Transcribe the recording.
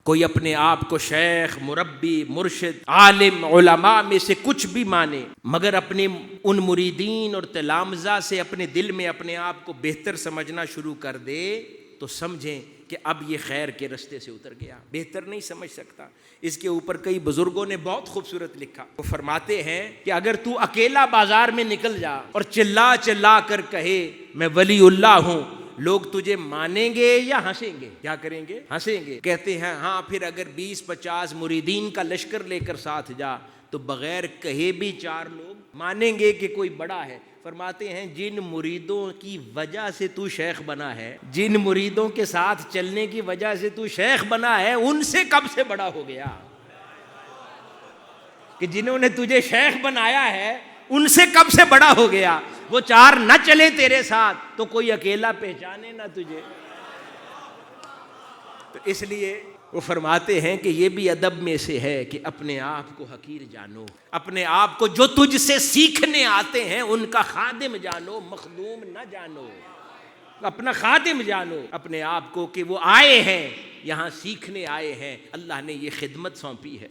کوئی اپنے آپ کو شیخ، مربی، مرشد، عالم، علماء میں سے کچھ بھی مانے، مگر اپنے ان مریدین اور تلامذہ سے اپنے دل میں اپنے آپ کو بہتر سمجھنا شروع کر دے تو سمجھیں کہ اب یہ خیر کے رستے سے اتر گیا، بہتر نہیں سمجھ سکتا۔ اس کے اوپر کئی بزرگوں نے بہت خوبصورت لکھا، وہ فرماتے ہیں کہ اگر تو اکیلا بازار میں نکل جا اور چلا چلا کر کہے میں ولی اللہ ہوں، لوگ تجھے مانیں گے یا ہنسیں گے؟ کیا کریں گے؟ ہنسیں گے۔ کہتے ہیں ہاں پھر اگر 20-50 مریدین کا لشکر لے کر ساتھ جا تو بغیر کہے بھی 4 لوگ مانیں گے کہ کوئی بڑا ہے۔ فرماتے ہیں جن مریدوں کی وجہ سے تو شیخ بنا ہے، جن مریدوں کے ساتھ چلنے کی وجہ سے تو شیخ بنا ہے، ان سے کب سے بڑا ہو گیا؟ کہ جنہوں نے تجھے شیخ بنایا ہے ان سے کب سے بڑا ہو گیا؟ وہ 4 نہ چلے تیرے ساتھ تو کوئی اکیلا پہچانے نہ تجھے۔ تو اس لیے وہ فرماتے ہیں کہ یہ بھی ادب میں سے ہے کہ اپنے آپ کو حقیر جانو، اپنے آپ کو جو تجھ سے سیکھنے آتے ہیں ان کا خادم جانو، مخدوم نہ جانو، اپنا خادم جانو اپنے آپ کو کہ وہ آئے ہیں یہاں سیکھنے آئے ہیں، اللہ نے یہ خدمت سونپی ہے۔